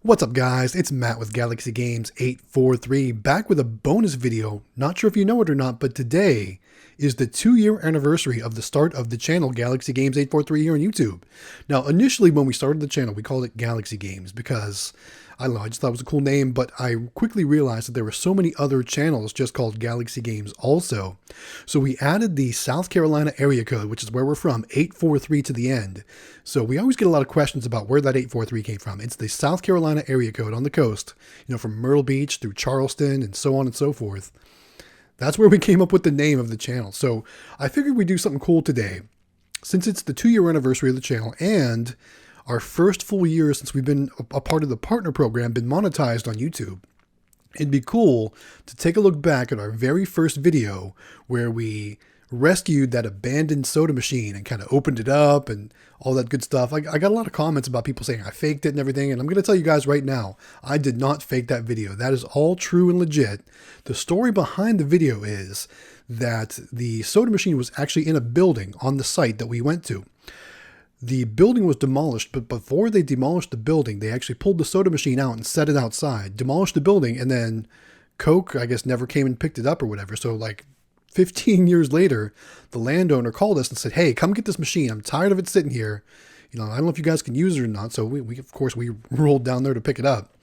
What's up guys, it's Matt with Galaxy Games 843 back with a bonus video. Not sure if you know it or not, but today is the 2-year anniversary of the start of the channel Galaxy Games 843 here on YouTube. Now initially when we started the channel we called it Galaxy Games because, I don't know, I just thought it was a cool name, but I quickly realized that there were so many other channels just called Galaxy Games also. So we added the South Carolina area code, which is where we're from, 843 to the end. So we always get a lot of questions about where that 843 came from. It's the South Carolina area code on the coast, from Myrtle Beach through Charleston and so on and so forth. That's where we came up with the name of the channel. So I figured we'd do something cool today. Since it's the 2-year anniversary of the channel and our first full year since we've been a part of the partner program, been monetized on YouTube, it'd be cool to take a look back at our very first video where we rescued that abandoned soda machine and kind of opened it up and all that good stuff. I got a lot of comments about people saying I faked it and everything, and I'm going to tell you guys right now, I did not fake that video. That is all true and legit. The story behind the video is that the soda machine was actually in a building on the site that we went to. The building was demolished, but before they demolished the building, they actually pulled the soda machine out and set it outside, demolished the building, and then Coke, I guess, never came and picked it up or whatever. So like 15 years later, the landowner called us and said, hey, come get this machine. I'm tired of it sitting here. I don't know if you guys can use it or not. So we of course, we rolled down there to pick it up.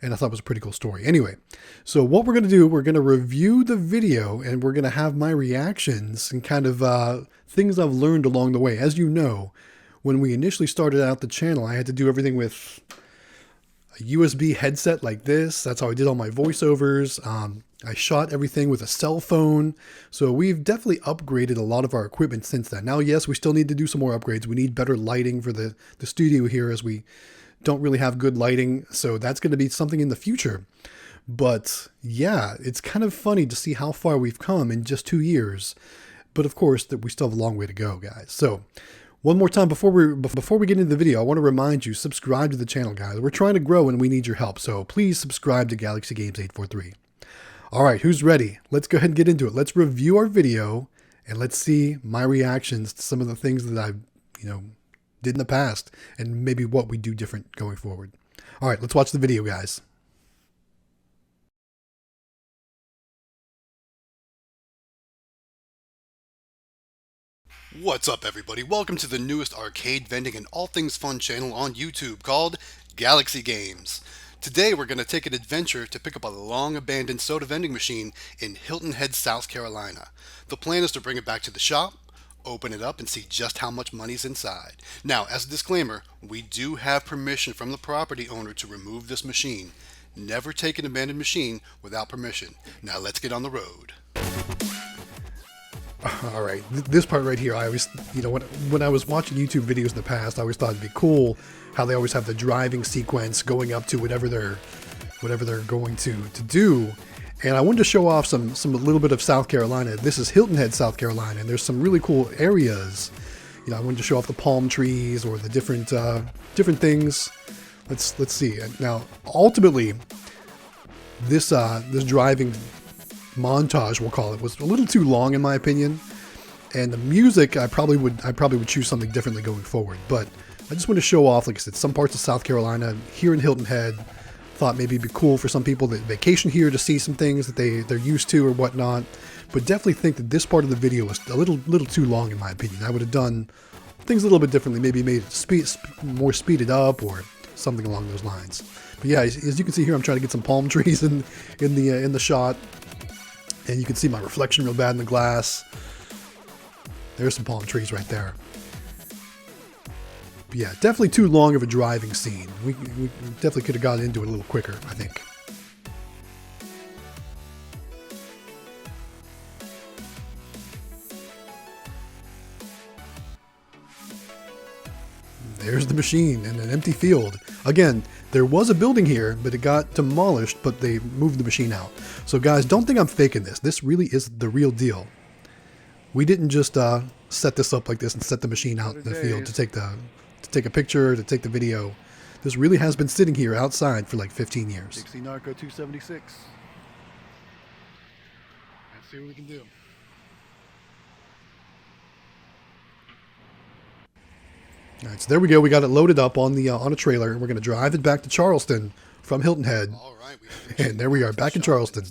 And I thought it was a pretty cool story. Anyway, so what we're going to do, we're going to review the video and we're going to have my reactions and kind of things I've learned along the way. As you know, when we initially started out the channel, I had to do everything with a USB headset like this. That's how I did all my voiceovers. I shot everything with a cell phone. So we've definitely upgraded a lot of our equipment since then. Now, yes, we still need to do some more upgrades. We need better lighting for the studio here as we don't really have good lighting. So that's going to be something in the future. But yeah, it's kind of funny to see how far we've come in just 2 years. But of course, that we still have a long way to go, guys. So one more time before we get into the video, I want to remind you, subscribe to the channel, guys. We're trying to grow and we need your help. So please subscribe to Galaxy Games 843. All right, who's ready? Let's go ahead and get into it. Let's review our video and let's see my reactions to some of the things that I, did in the past and maybe what we do different going forward. All right, let's watch the video, guys. What's up, everybody? Welcome to the newest arcade vending and all things fun channel on YouTube called Galaxy Games. Today we're going to take an adventure to pick up a long abandoned soda vending machine in Hilton Head, South Carolina. The plan is to bring it back to the shop, open it up, and see just how much money's inside. Now, as a disclaimer, we do have permission from the property owner to remove this machine. Never take an abandoned machine without permission. Now let's get on the road. All right, this part right here, I always, when I was watching YouTube videos in the past, I always thought it'd be cool how they always have the driving sequence going up to whatever they're going to do. And I wanted to show off some a little bit of South Carolina. This is Hilton Head, South Carolina, and there's some really cool areas. I wanted to show off the palm trees or the different things. Let's see. Now, ultimately, this driving montage, we'll call it, was a little too long in my opinion, and the music I probably would choose something differently going forward. But I just want to show off, like I said, some parts of South Carolina here in Hilton Head. Thought maybe it'd be cool for some people that vacation here to see some things that they're used to or whatnot. But definitely think that this part of the video was a little too long in my opinion. I would have done things a little bit differently, maybe made it more speeded up or something along those lines. But yeah, as you can see here, I'm trying to get some palm trees in the shot. And you can see my reflection real bad in the glass. There's some palm trees right there. But yeah, definitely too long of a driving scene. We definitely could have gotten into it a little quicker, I think. There's the machine in an empty field. Again, there was a building here, but it got demolished, but they moved the machine out. So guys, don't think I'm faking this. This really is the real deal. We didn't just set this up like this and set the machine out in the field to take a picture, to take the video. This really has been sitting here outside for like 15 years. Dixie Narco 276. Let's see what we can do. All right, so there we go. We got it loaded up on the on a trailer, and we're going to drive it back to Charleston from Hilton Head. And there we are, back in Charleston.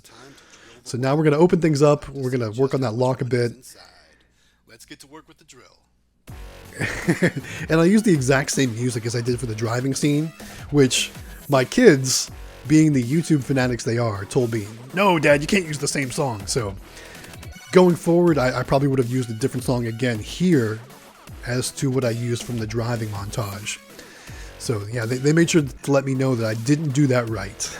So now we're going to open things up. We're going to work on that lock a bit. Let's get to work with the drill. And I used the exact same music as I did for the driving scene, which my kids, being the YouTube fanatics they are, told me, no, Dad, you can't use the same song. So going forward, I probably would have used a different song again here as to what I used from the driving montage. So yeah, they made sure to let me know that I didn't do that right.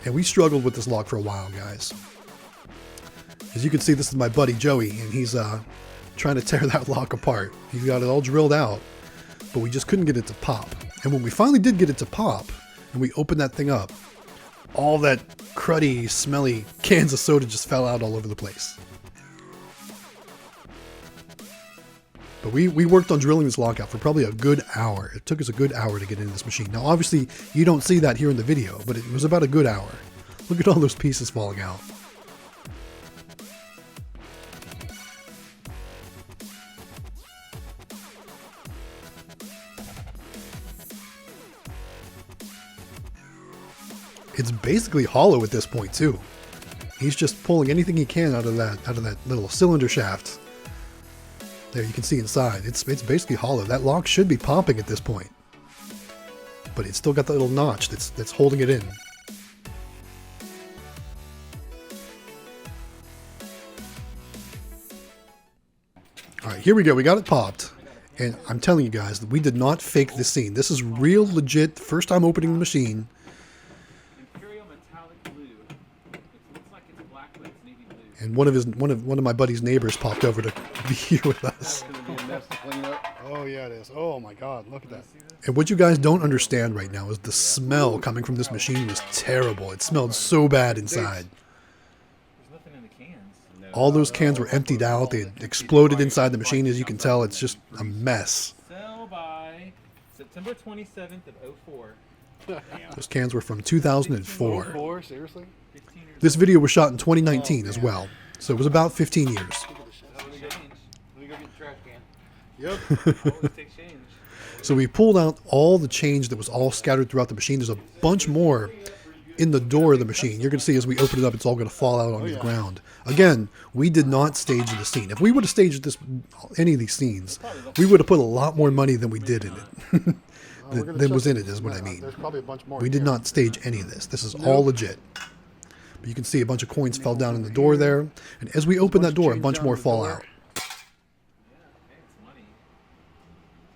And we struggled with this lock for a while, guys. As you can see, this is my buddy Joey, and he's trying to tear that lock apart. He's got it all drilled out, but we just couldn't get it to pop. And when we finally did get it to pop, and we opened that thing up, all that cruddy, smelly cans of soda just fell out all over the place. But we worked on drilling this lock out for probably a good hour. It took us a good hour to get into this machine. Now, obviously, you don't see that here in the video, but it was about a good hour. Look at all those pieces falling out. It's basically hollow at this point too. He's just pulling anything he can out of that little cylinder shaft. There, you can see inside. It's basically hollow. That lock should be popping at this point, but it's still got that little notch that's holding it in. All right, here we go. We got it popped, and I'm telling you guys that we did not fake this scene. This is real legit. First time opening the machine. And one of my buddy's neighbors popped over to be here with us. Oh yeah, it is. Oh my God, look at that. And what you guys don't understand right now is the smell coming from this machine was terrible. It smelled so bad inside. There's nothing in the cans. All those cans were emptied out. They exploded inside the machine. As you can tell, it's just a mess. Sell by September 27th of 04. Those cans were from 2004. 4, seriously? This video was shot in 2019 as well, so it was about 15 years. Let me go get the trash can. Yep. Always take change. So we pulled out all the change that was all scattered throughout the machine. There's a bunch more in the door of the machine. You're going to see as we open it up, it's all going to fall out onto the ground. Again, we did not stage the scene. If we would have staged any of these scenes, we would have put a lot more money than we did in it. than was in it is what I mean. There's probably a bunch more. We did not stage any of this. This is all legit. But you can see a bunch of coins fell down in the door there. And as we open that door, a bunch more fall out. Yeah, hey, it's money.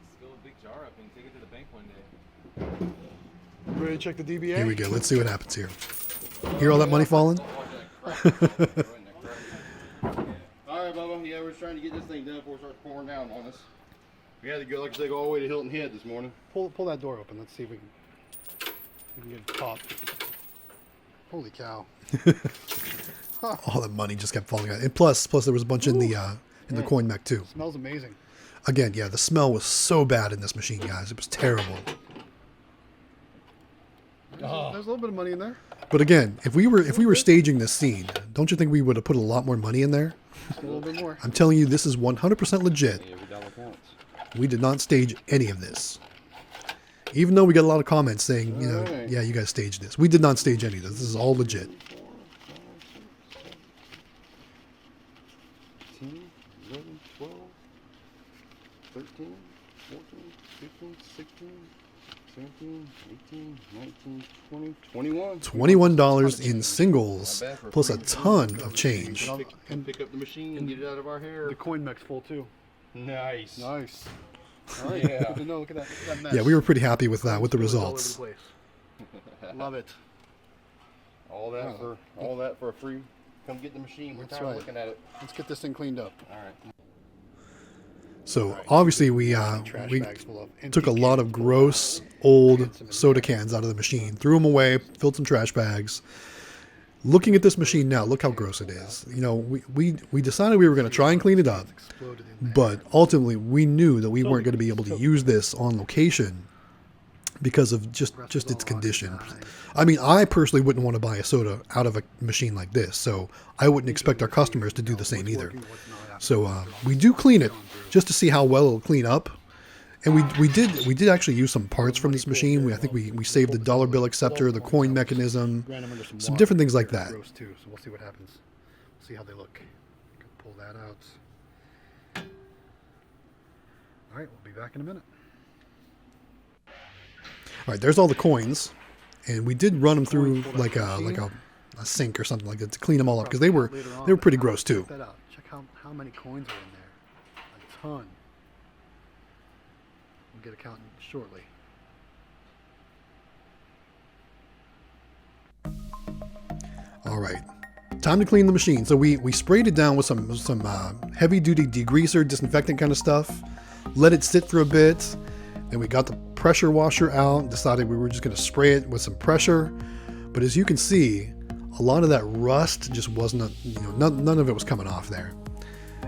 Just fill a big jar up and take it to the bank one day. Ready to check the DBA? Here we go. Let's see what happens here. Hear all that money falling? All right, Bubba. Yeah, we're trying to get this thing done before it starts pouring down on us. We had to go, like I said, go all the way to Hilton Head this morning. Pull that door open. Let's see if we can get it popped. Holy cow! All that money just kept falling out. And plus there was a bunch in the coin mech too. Smells amazing. Again, yeah, the smell was so bad in this machine, guys. It was terrible. There's a little bit of money in there. But again, if we were staging this scene, don't you think we would have put a lot more money in there? Just a little bit more. I'm telling you, this is 100% legit. Every dollar counts. We did not stage any of this. Even though we got a lot of comments saying, you know, Alright. yeah, you guys staged this. We did not stage any of this. This is all legit. 10, 11, 12, 13, 14, 15, 16, 17, 18, 19, 20, 21. $21 in singles, plus a ton of change. And pick up the machine and get it out of our hair. The coin mech's full too. Nice. Nice. All right. Yeah. Good to know. Look at that mess. Yeah, we were pretty happy with the All over results. the place. Love it. All that for a free. Come get the machine. We're That's tired of right. looking at it. Let's get this thing cleaned up. All right. So obviously we Trash bags full of empty took a lot of gross old soda cans out of the machine, threw them away, filled some trash bags. Looking at this machine now, look how gross it is. You know, we decided we were going to try and clean it up, exploded in there. but ultimately we knew that we weren't going to be able to use this on location because of just its condition. I mean, I personally wouldn't want to buy a soda out of a machine like this, so I wouldn't expect our customers to do the same either. So we do clean it just to see how well it'll clean up. And we did actually use some parts from this machine. I think we saved the dollar bill acceptor, the coin mechanism, some different things like that. So we'll see what happens. See how they look. Pull that out. All right, we'll be back in a minute. All right, there's all the coins, and we did run them through like a sink or something like that to clean them all up because they were pretty gross too. Check that out. Check how many coins are in there. A ton. We'll get a count shortly. All right, time to clean the machine. So we sprayed it down with some heavy duty degreaser, disinfectant kind of stuff. Let it sit for a bit. Then we got the pressure washer out and decided we were just going to spray it with some pressure. But as you can see, a lot of that rust just wasn't, none of it was coming off there.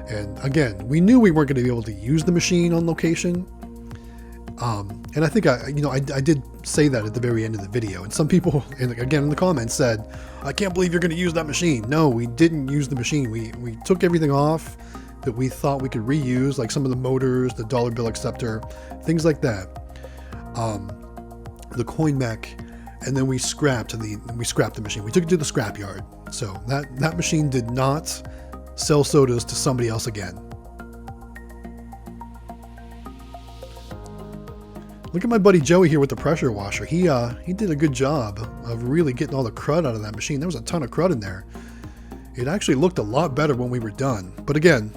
And again, we knew we weren't going to be able to use the machine on location. And I think I did say that at the very end of the video. And some people, and again in the comments, said, "I can't believe you're going to use that machine." No, we didn't use the machine. We took everything off that we thought we could reuse, like some of the motors, the dollar bill acceptor, things like that. The coin mech, and then we scrapped the machine. We took it to the scrap yard. So that machine did not sell sodas to somebody else again. Look at my buddy Joey here with the pressure washer. He did a good job of really getting all the crud out of that machine. There was a ton of crud in there. It actually looked a lot better when we were done. But again,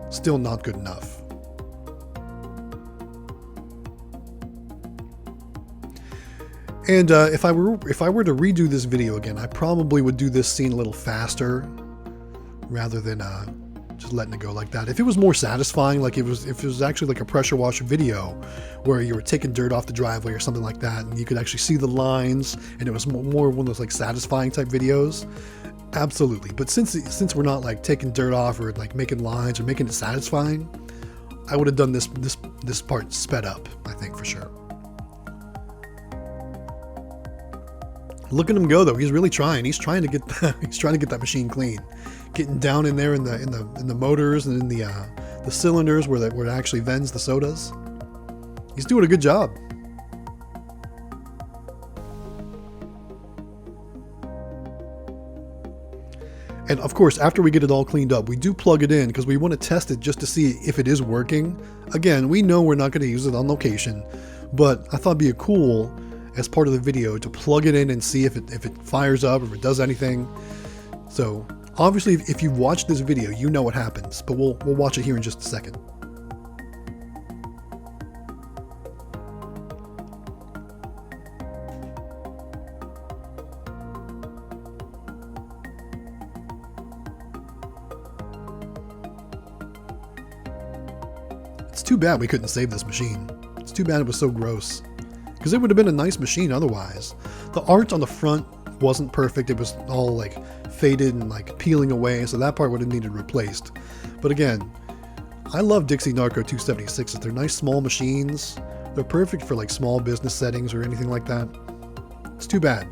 still not good enough. And if I were to redo this video again, I probably would do this scene a little faster rather than just letting it go like that. If it was more satisfying, like if it was actually like a pressure washer video where you were taking dirt off the driveway or something like that, and you could actually see the lines, and it was more one of those like satisfying type videos, absolutely. But since we're not like taking dirt off or like making lines or making it satisfying, I would have done this part sped up, I think, for sure. Look at him go though. He's really trying. He's trying to get that machine clean, getting down in there in the motors and in the cylinders where it actually vends the sodas. He's doing a good job. And of course, after we get it all cleaned up, we do plug it in because we want to test it just to see if it is working. Again, we know we're not going to use it on location, but I thought it'd be cool as part of the video to plug it in and see if it fires up, or if it does anything. So obviously, if you've watched this video, you know what happens, but we'll watch it here in just a second. It's too bad we couldn't save this machine. It's too bad it was so gross, because it would have been a nice machine otherwise. The art on the front wasn't perfect. It was all like faded and like peeling away, so that part would have needed replaced. But again, I love Dixie Narco 276s. They're nice small machines. They're perfect for like small business settings or anything like that. It's too bad.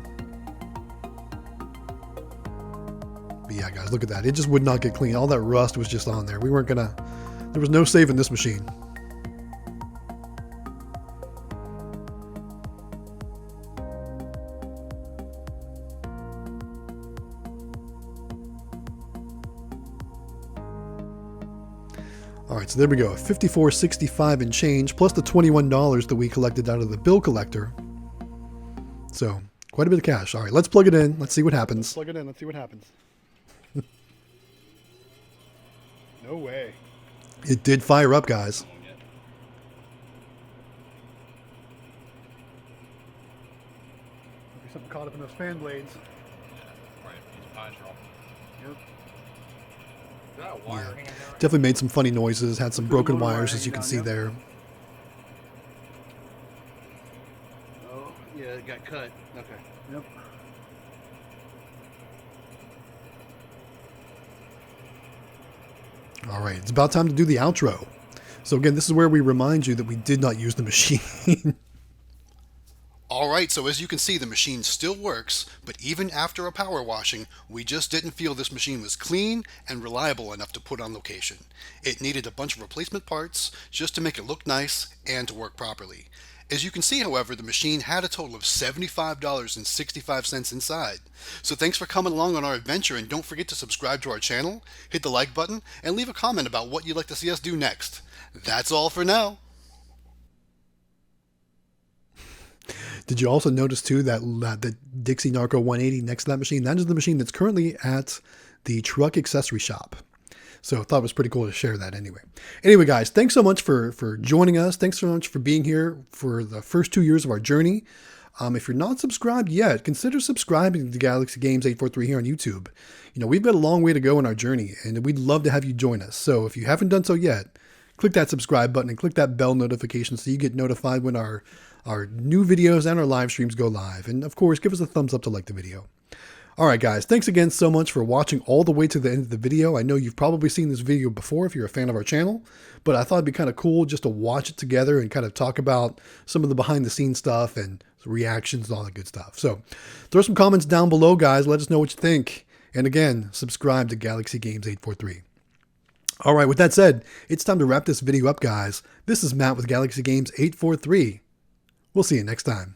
But yeah, guys, look at that. It just would not get clean. All that rust was just on there. There was no saving this machine. All right, so there we go, $54.65 and change, plus the $21 that we collected out of the bill collector. So quite a bit of cash. All right, let's plug it in. Let's see what happens. Plug it in. Let's see what happens. No way. It did fire up, guys. Maybe something caught up in those fan blades. Yeah, right. It's pine straw. Yep. Is that a wire Yeah. hanging down? Definitely made some funny noises, had some broken wires, as you can see there. Oh, yeah, it got cut. Okay. Yep. All right, it's about time to do the outro. So again, this is where we remind you that we did not use the machine. Alright, so as you can see, the machine still works, but even after a power washing, we just didn't feel this machine was clean and reliable enough to put on location. It needed a bunch of replacement parts just to make it look nice and to work properly. As you can see, however, the machine had a total of $75.65 inside. So thanks for coming along on our adventure, and don't forget to subscribe to our channel, hit the like button, and leave a comment about what you'd like to see us do next. That's all for now. Did you also notice too that the Dixie Narco 180 next to that machine? That is the machine that's currently at the truck accessory shop. So I thought it was pretty cool to share that anyway. Anyway, guys, thanks so much for joining us. Thanks so much for being here for the first 2 years of our journey. If you're not subscribed yet, consider subscribing to Galaxy Games 843 here on YouTube. You know, we've got a long way to go in our journey, and we'd love to have you join us. So if you haven't done so yet, click that subscribe button and click that bell notification so you get notified when our new videos and our live streams go live. And of course, give us a thumbs up to like the video. All right, guys, thanks again so much for watching all the way to the end of the video. I know you've probably seen this video before if you're a fan of our channel, but I thought it'd be kind of cool just to watch it together and kind of talk about some of the behind the scenes stuff and reactions and all that good stuff. So throw some comments down below, guys. Let us know what you think. And again, subscribe to Galaxy Games 843. All right, with that said, it's time to wrap this video up, guys. This is Matt with Galaxy Games 843. We'll see you next time.